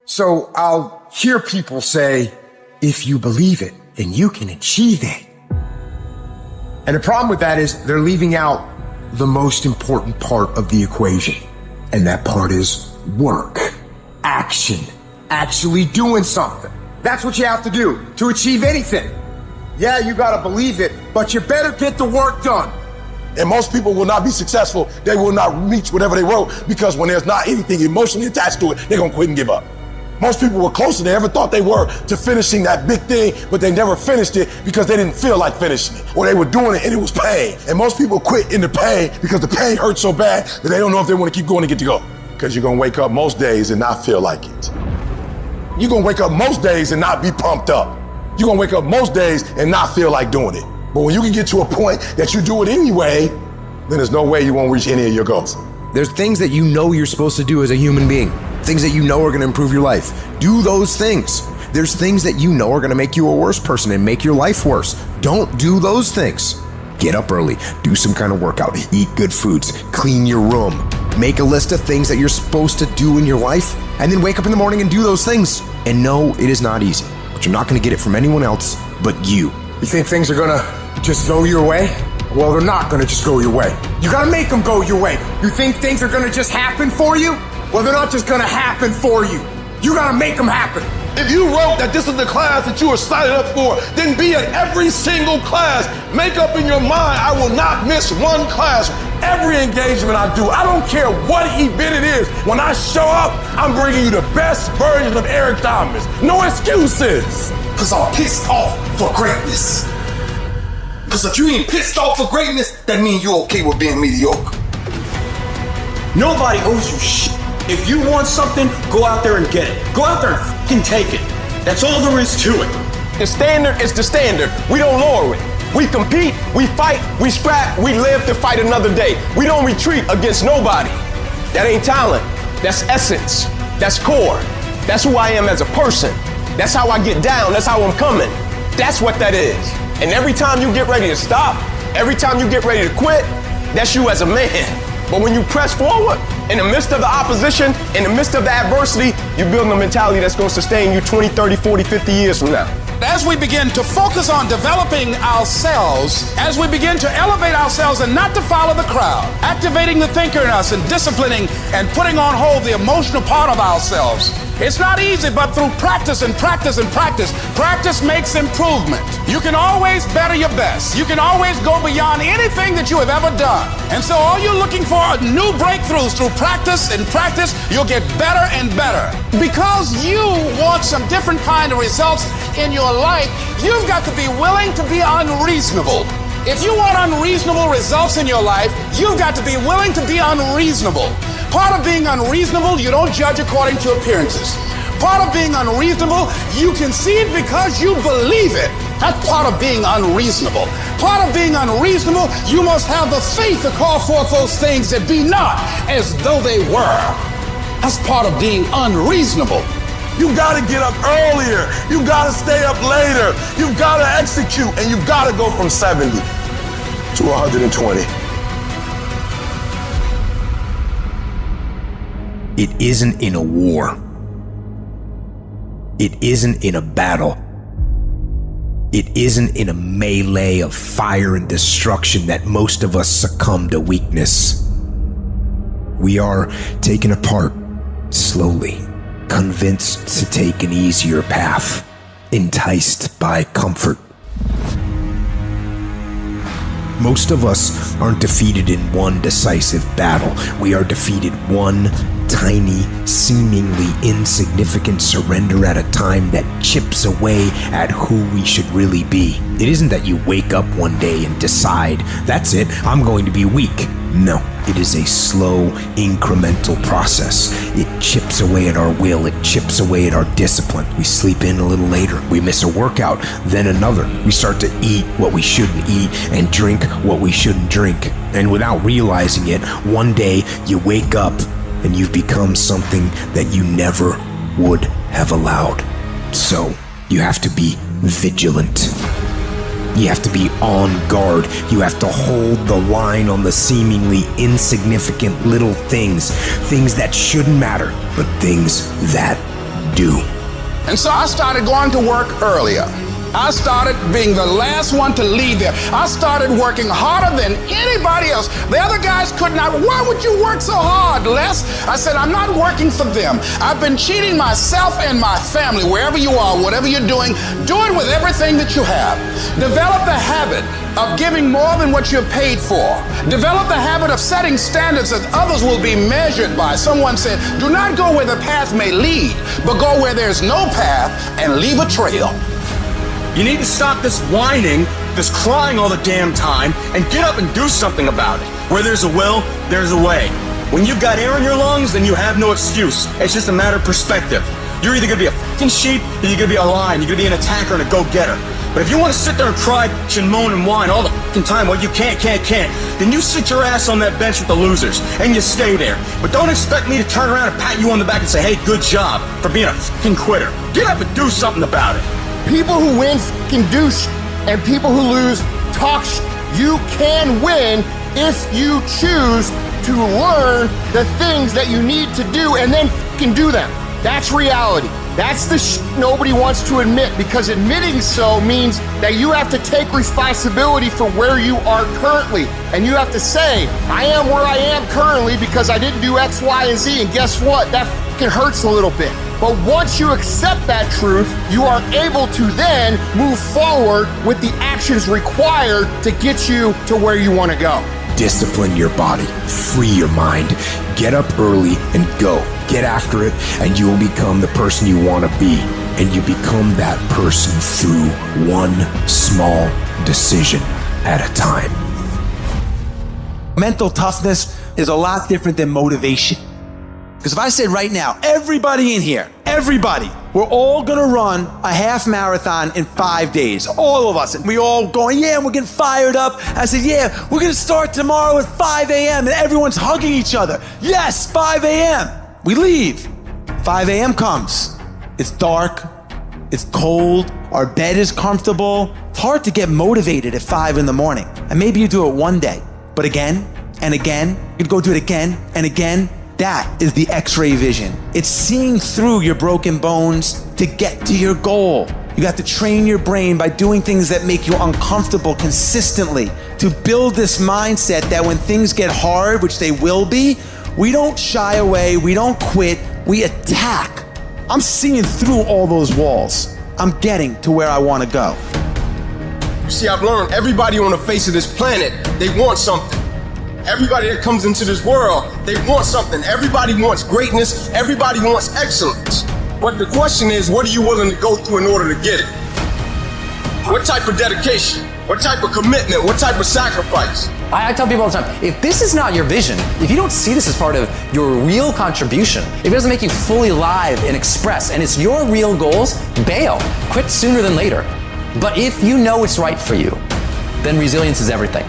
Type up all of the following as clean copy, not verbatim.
So I'll hear people say, if you believe it, then you can achieve it. And the problem with that is they're leaving out the most important part of the equation. And that part is work, action, actually doing something. That's what you have to do to achieve anything. Yeah, you gotta believe it, but you better get the work done. And most people will not be successful. They will not reach whatever they wrote because when there's not anything emotionally attached to it, they're gonna quit and give up. Most people were closer than they ever thought they were to finishing that big thing, but they never finished it because they didn't feel like finishing it, or they were doing it and it was pain. And most people quit in the pain because the pain hurts so bad that they don't know if they want to keep going to get to go. Because you're gonna wake up most days and not feel like it. You're gonna wake up most days and not be pumped up. You're gonna wake up most days and not feel like doing it. But when you can get to a point that you do it anyway, then there's no way you won't reach any of your goals. There's things that you know you're supposed to do as a human being, things that you know are gonna improve your life. Do those things. There's things that you know are gonna make you a worse person and make your life worse. Don't do those things. Get up early, do some kind of workout, eat good foods, clean your room, make a list of things that you're supposed to do in your life, and then wake up in the morning and do those things. And no, it is not easy, but you're not gonna get it from anyone else but you. You think things are gonna just go your way? Well, they're not gonna just go your way. You gotta make them go your way. You think things are gonna just happen for you? Well, they're not just gonna happen for you. You gotta make them happen. If you wrote that this is the class that you were signed up for, then be at every single class. Make up in your mind, I will not miss one class. Every engagement I do, I don't care what event it is. When I show up, I'm bringing you the best version of EricThomas. No excuses. Because I'm pissed off for greatness. Because if you ain't pissed off for greatness, that means you're okay with being mediocre. Nobody owes you shit. If you want something, go out there and get it. Go out there and fucking take it. That's all there is to it. The standard is the standard. We don't lower it. We compete, we fight, we scrap, we live to fight another day. We don't retreat against nobody. That ain't talent. That's essence. That's core. That's who I am as a person. That's how I get down. That's how I'm coming. That's what that is. And every time you get ready to stop, every time you get ready to quit, that's you as a man. But when you press forward, in the midst of the opposition, in the midst of the adversity, you're building a mentality that's going to sustain you 20, 30, 40, 50 years from now. As we begin to focus on developing ourselves, as we begin to elevate ourselves and not to follow the crowd, activating the thinker in us and disciplining and putting on hold the emotional part of ourselves, it's not easy, but through practice and practice and practice, practice makes improvement. You can always better your best. You can always go beyond anything that you have ever done. And so all you're looking for are new breakthroughs through practice and practice. You'll get better and better. Because you want some different kind of results in your life, you've got to be willing to be unreasonable. If you want unreasonable results in your life, you've got to be willing to be unreasonable. Part of being unreasonable, you don't judge according to appearances. Part of being unreasonable, you concede because you believe it. That's part of being unreasonable. Part of being unreasonable, you must have the faith to call forth those things that be not as though they were. That's part of being unreasonable. You gotta get up earlier. You gotta stay up later. You gotta execute, and you gotta go from 70 to 120. It isn't in a war. It isn't in a battle. It isn't in a melee of fire and destruction that most of us succumb to weakness. We are taken apart slowly, convinced to take an easier path, enticed by comfort. Most of us aren't defeated in one decisive battle. We are defeated one tiny, seemingly insignificant surrender at a time that chips away at who we should really be. It isn't that you wake up one day and decide, that's it, I'm going to be weak. No, it is a slow, incremental process. It chips away at our will, it chips away at our discipline. We sleep in a little later, we miss a workout, then another. We start to eat what we shouldn't eat and drink what we shouldn't drink. And without realizing it, one day you wake up and you've become something that you never would have allowed. So, you have to be vigilant. You have to be on guard. You have to hold the line on the seemingly insignificant little things. Things that shouldn't matter, but things that do. And so I started going to work earlier. I started being the last one to leave there. I started working harder than anybody else. The other guys could not. Why would you work so hard, Les? I said, I'm not working for them. I've been cheating myself and my family. Wherever you are, whatever you're doing, do it with everything that you have. Develop the habit of giving more than what you're paid for. Develop the habit of setting standards that others will be measured by. Someone said, do not go where the path may lead, but go where there's no path and leave a trail. You need to stop this whining, this crying all the damn time, and get up and do something about it. Where there's a will, there's a way. When you've got air in your lungs, then you have no excuse. It's just a matter of perspective. You're either gonna be a fucking sheep, or you're gonna be a lion. You're gonna be an attacker and a go-getter. But if you want to sit there and cry and moan and whine all the fucking time, well, you can't, then you sit your ass on that bench with the losers, and you stay there. But don't expect me to turn around and pat you on the back and say, hey, good job for being a fucking quitter. Get up and do something about it. People who win fucking do and people who lose talk You can win if you choose to learn the things that you need to do and then fucking do them. That's reality. That's the nobody wants to admit, because admitting so means that you have to take responsibility for where you are currently. And you have to say, I am where I am currently because I didn't do X, Y, and Z. And guess what? That fucking hurts a little bit. But once you accept that truth, you are able to then move forward with the actions required to get you to where you want to go. Discipline your body, free your mind, get up early and go. Get after it, and you will become the person you want to be. And you become that person through one small decision at a time. Mental toughness is a lot different than motivation. Because if I said right now, everybody in here, everybody, we're all gonna run a half marathon in 5 days, all of us, and we all going, yeah, we're getting fired up. I said, yeah, we're gonna start tomorrow at 5 a.m. and everyone's hugging each other. Yes, 5 a.m. We leave. 5 a.m. comes. It's dark, it's cold, our bed is comfortable. It's hard to get motivated at 5 in the morning. And maybe you do it one day, but again and again, you'd go do it again and again. That is the X-ray vision. It's seeing through your broken bones to get to your goal. You have to train your brain by doing things that make you uncomfortable consistently to build this mindset that when things get hard, which they will be, we don't shy away, we don't quit, we attack. I'm seeing through all those walls. I'm getting to where I want to go. You see, I've learned everybody on the face of this planet, they want something. Everybody that comes into this world, they want something. Everybody wants greatness. Everybody wants excellence. But the question is, what are you willing to go through in order to get it? What type of dedication? What type of commitment? What type of sacrifice? I tell people all the time, if this is not your vision, if you don't see this as part of your real contribution, if it doesn't make you fully alive and express, and it's your real goals, bail. Quit sooner than later. But if you know it's right for you, then resilience is everything.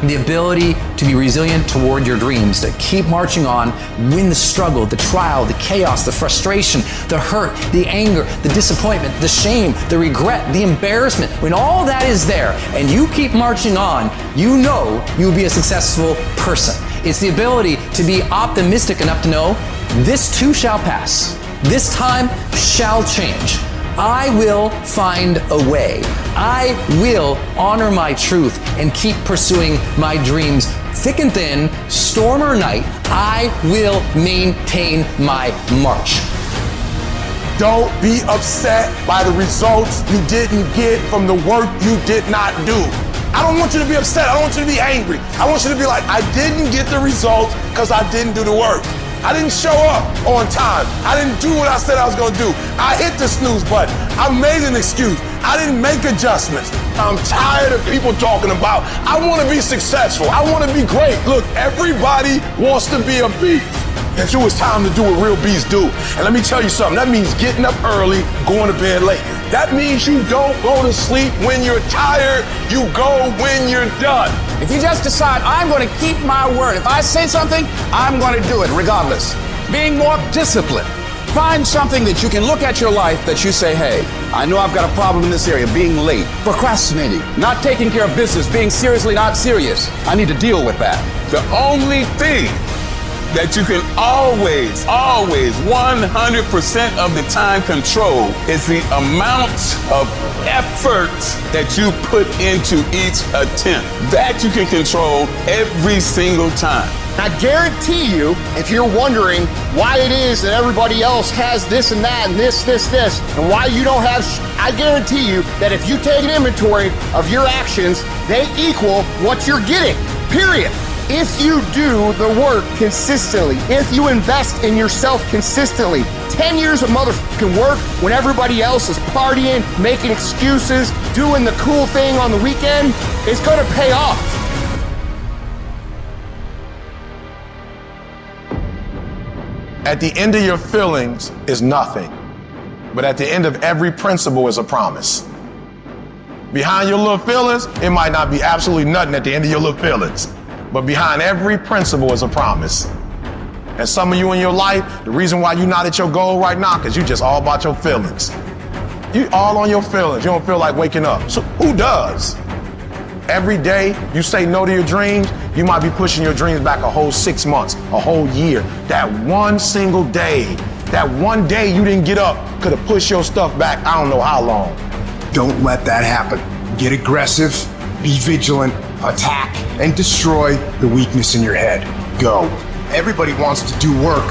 The ability to be resilient toward your dreams, to keep marching on, win the struggle, the trial, the chaos, the frustration, the hurt, the anger, the disappointment, the shame, the regret, the embarrassment. When all that is there and you keep marching on, you know you'll be a successful person. It's the ability to be optimistic enough to know this too shall pass. This time shall change. I will find a way. I will honor my truth and keep pursuing my dreams. Thick and thin, storm or night, I will maintain my march. Don't be upset by the results you didn't get from the work you did not do. I don't want you to be upset. I don't want you to be angry. I want you to be like, I didn't get the results because I didn't do the work. I didn't show up on time. I didn't do what I said I was gonna do. I hit the snooze button. I made an excuse. I didn't make adjustments. I'm tired of people talking about, I wanna be successful. I wanna be great. Look, everybody wants to be a beast. And so it's time to do what real beasts do. And let me tell you something, that means getting up early, going to bed late. That means you don't go to sleep when you're tired, you go when you're done. If you just decide, I'm going to keep my word. If I say something, I'm going to do it regardless. Being more disciplined. Find something that you can look at your life that you say, hey, I know I've got a problem in this area, being late, procrastinating, not taking care of business, being seriously not serious. I need to deal with that. The only thing that you can always, 100% of the time control is the amount of effort that you put into each attempt. That you can control every single time. I guarantee you, if you're wondering why it is that everybody else has this and that and this, and why you don't have, I guarantee you that if you take an inventory of your actions, they equal what you're getting, period. If you do the work consistently, if you invest in yourself consistently, 10 years of motherfucking work when everybody else is partying, making excuses, doing the cool thing on the weekend, it's gonna pay off. At the end of your feelings is nothing, but at the end of every principle is a promise. Behind your little feelings, it might not be absolutely nothing at the end of your little feelings, but behind every principle is a promise. And some of you in your life, the reason why you're not at your goal right now, because you just all about your feelings. You all on your feelings. You don't feel like waking up. So who does? Every day you say no to your dreams, you might be pushing your dreams back a whole 6 months, a whole year. That one single day, that one day you didn't get up could have pushed your stuff back I don't know how long. Don't let that happen. Get aggressive, be vigilant, attack, and destroy the weakness in your head. Go. Everybody wants to do work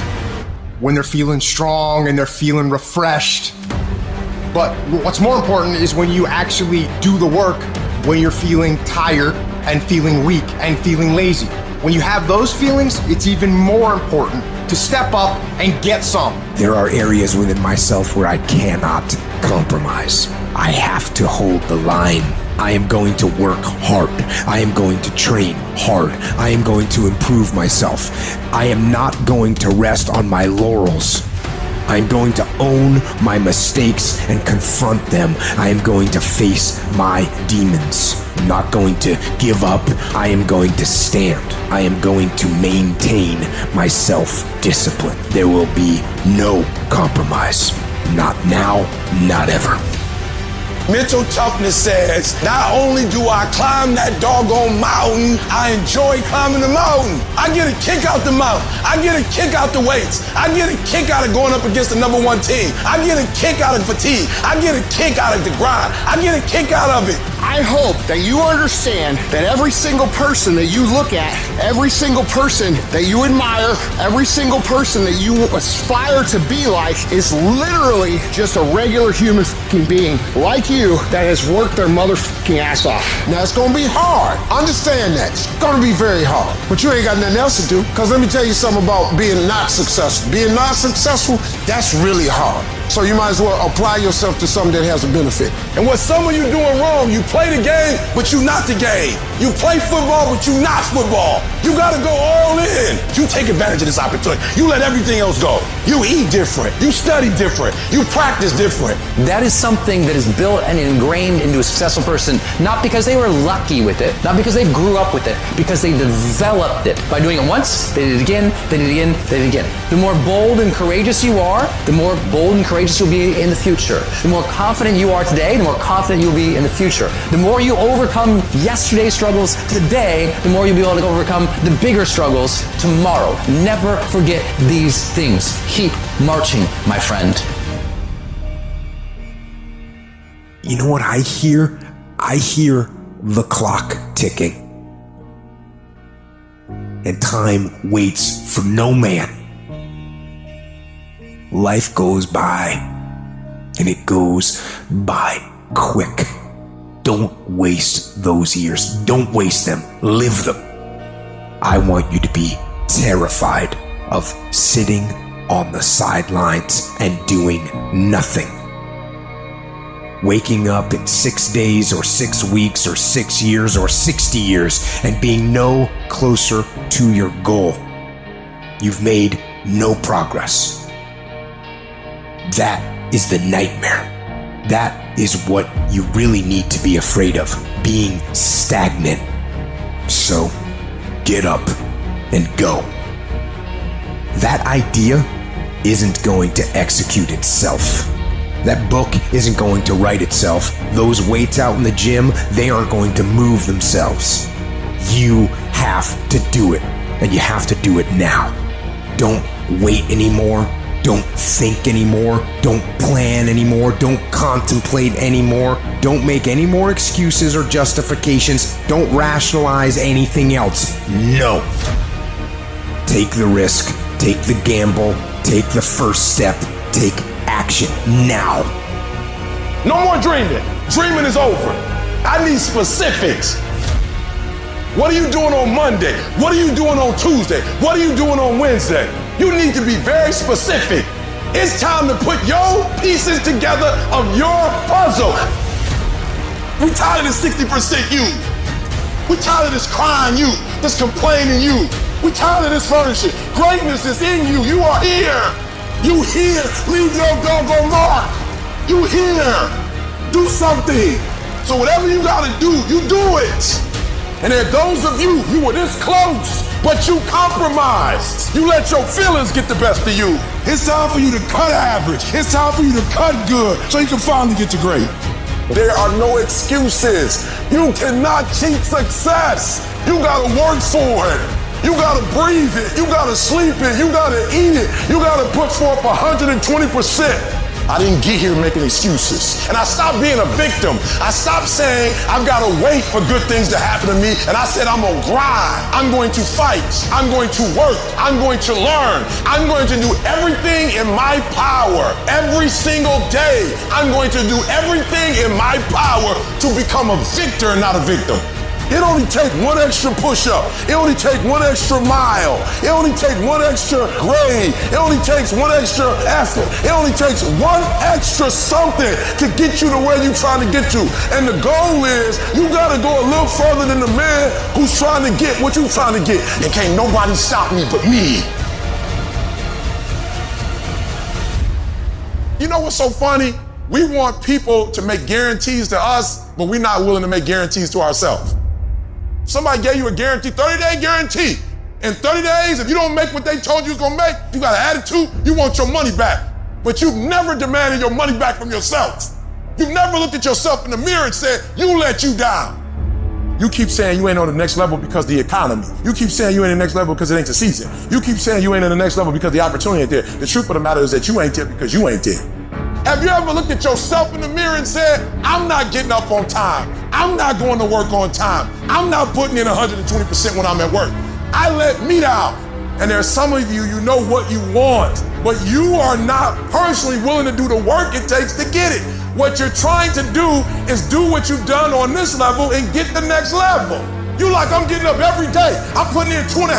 when they're feeling strong and they're feeling refreshed. But what's more important is when you actually do the work when you're feeling tired and feeling weak and feeling lazy. When you have those feelings, it's even more important to step up and get some. There are areas within myself where I cannot compromise. I have to hold the line. I am going to work hard. I am going to train hard. I am going to improve myself. I am not going to rest on my laurels. I'm going to own my mistakes and confront them. I am going to face my demons. I'm not going to give up. I am going to stand. I am going to maintain my self-discipline. There will be no compromise. Not now, not ever. Mental toughness says, not only do I climb that doggone mountain, I enjoy climbing the mountain. I get a kick out the mountain. I get a kick out the weights. I get a kick out of going up against the #1 team. I get a kick out of fatigue. I get a kick out of the grind. I get a kick out of it. I hope that you understand that every single person that you look at, every single person that you admire, every single person that you aspire to be like is literally just a regular human fucking being like you that has worked their motherfucking ass off. Now it's gonna be hard. Understand that. It's gonna be very hard. But you ain't got nothing else to do. Cause let me tell you something about being not successful. Being not successful, that's really hard. So you might as well apply yourself to something that has a benefit. And what some of you doing wrong, you play the game, but you not the game. You play football, but you not football. You gotta go all in. You take advantage of this opportunity. You let everything else go. You eat different. You study different. You practice different. That is something that is built and ingrained into a successful person, not because they were lucky with it, not because they grew up with it, because they developed it. By doing it once, they did it again, they did it again, they did it again. The more bold and courageous you are, the more bold and courageous you'll be in the future. The more confident you are today, the more confident you'll be in the future. The more you overcome yesterday's struggles today, the more you'll be able to overcome the bigger struggles tomorrow. Never forget these things. Keep marching, my friend. You know what I hear? I hear the clock ticking. And time waits for no man. Life goes by, and it goes by quick. Don't waste those years. Don't waste them. Live them. I want you to be terrified of sitting on the sidelines and doing nothing. Waking up in 6 days or 6 weeks or 6 years or 60 years and being no closer to your goal. You've made no progress. That is the nightmare. That is what you really need to be afraid of, being stagnant. So, get up and go. That idea isn't going to execute itself. That book isn't going to write itself. Those weights out in the gym, they aren't going to move themselves. You have to do it, and you have to do it now. Don't wait anymore. Don't think anymore. Don't plan anymore. Don't contemplate anymore. Don't make any more excuses or justifications. Don't rationalize anything else. No. Take the risk. Take the gamble. Take the first step. Take action now. No more dreaming. Dreaming is over. I need specifics. What are you doing on Monday? What are you doing on Tuesday? What are you doing on Wednesday? You need to be very specific. It's time to put your pieces together of your puzzle. We tired of this 60% you. We tired of this crying you, this complaining you. We tired of this furnishing. Greatness is in you. You are here. You here. Leave your doggone mark. You here. Do something. So whatever you gotta do, you do it. And there are those of you were this close, but you compromised. You let your feelings get the best of you. It's time for you to cut average. It's time for you to cut good so you can finally get to great. There are no excuses. You cannot cheat success. You gotta work for it. You gotta breathe it. You gotta sleep it. You gotta eat it. You gotta put forth 120%. I didn't get here making excuses. And I stopped being a victim. I stopped saying I've got to wait for good things to happen to me. And I said I'm going to grind. I'm going to fight. I'm going to work. I'm going to learn. I'm going to do everything in my power. Every single day, I'm going to do everything in my power to become a victor and not a victim. It only takes one extra push-up. It only takes one extra mile. It only takes one extra grade. It only takes one extra effort. It only takes one extra something to get you to where you're trying to get to. And the goal is you got to go a little further than the man who's trying to get what you're trying to get. And can't nobody stop me but me. You know what's so funny? We want people to make guarantees to us, but we're not willing to make guarantees to ourselves. Somebody gave you a guarantee, 30-day guarantee. In 30 days, if you don't make what they told you was gonna make, you got an attitude, you want your money back. But you've never demanded your money back from yourself. You've never looked at yourself in the mirror and said, you let you down. You keep saying you ain't on the next level because of the economy. You keep saying you ain't in the next level because it ain't the season. You keep saying you ain't in the next level because the opportunity ain't there. The truth of the matter is that you ain't there because you ain't there. Have you ever looked at yourself in the mirror and said, I'm not getting up on time. I'm not going to work on time. I'm not putting in 120% when I'm at work. I let me down. And there's some of you, you know what you want, but you are not personally willing to do the work it takes to get it. What you're trying to do is do what you've done on this level and get the next level. You like, I'm getting up every day. I'm putting in 2.5.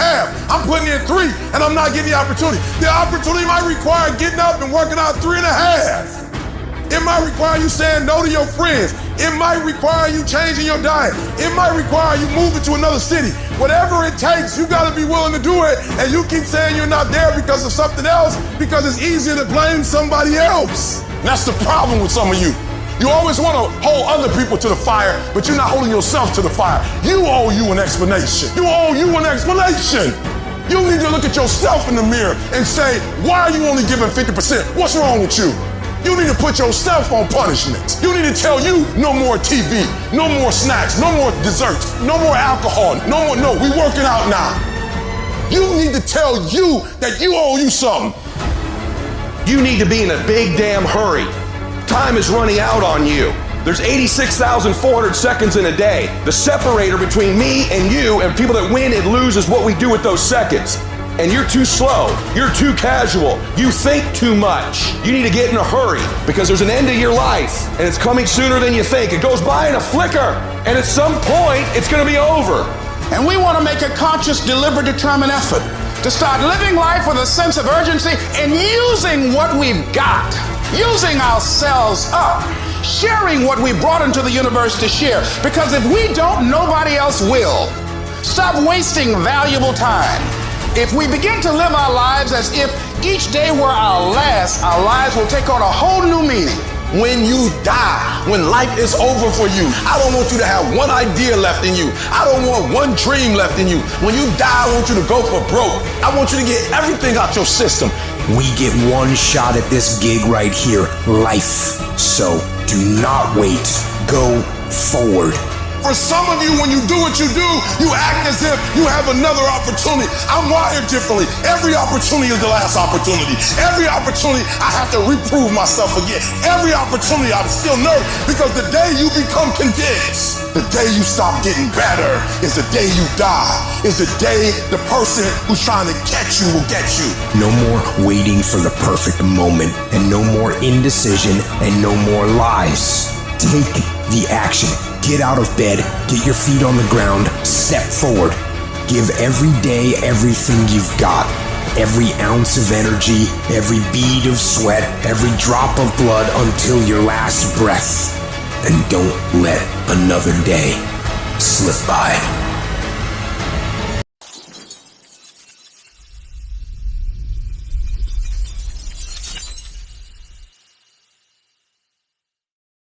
I'm putting in 3, and I'm not getting the opportunity. The opportunity might require getting up and working out 3.5. It might require you saying no to your friends. It might require you changing your diet. It might require you moving to another city. Whatever it takes, you gotta be willing to do it. And you keep saying you're not there because of something else, because it's easier to blame somebody else. That's the problem with some of you. You always want to hold other people to the fire, but you're not holding yourself to the fire. You owe you an explanation. You owe you an explanation. You need to look at yourself in the mirror and say, why are you only giving 50%? What's wrong with you? You need to put yourself on punishment. You need to tell you no more TV, no more snacks, no more desserts, no more alcohol, no, we working out now. You need to tell you that you owe you something. You need to be in a big damn hurry. Time is running out on you. There's 86,400 seconds in a day. The separator between me and you and people that win and lose is what we do with those seconds. And you're too slow. You're too casual. You think too much. You need to get in a hurry because there's an end to your life and it's coming sooner than you think. It goes by in a flicker and at some point it's going to be over. And we want to make a conscious, deliberate, determined effort to start living life with a sense of urgency and using what we've got, using ourselves up, sharing what we brought into the universe to share. Because if we don't, nobody else will. Stop wasting valuable time. If we begin to live our lives as if each day were our last, our lives will take on a whole new meaning. When you die, when life is over for you, I don't want you to have one idea left in you. I don't want one dream left in you. When you die, I want you to go for broke. I want you to get everything out your system. We get one shot at this gig right here, life. So do not wait. Go forward. For some of you, when you do what you do, you act as if you have another opportunity. I'm wired differently. Every opportunity is the last opportunity. Every opportunity, I have to reprove myself again. Every opportunity, I'm still nervous because the day you become convinced, the day you stop getting better is the day you die, is the day the person who's trying to catch you will get you. No more waiting for the perfect moment, and no more indecision, and no more lies. Take the action. Get out of bed, get your feet on the ground, step forward. Give every day everything you've got. Every ounce of energy, every bead of sweat, every drop of blood until your last breath. And don't let another day slip by.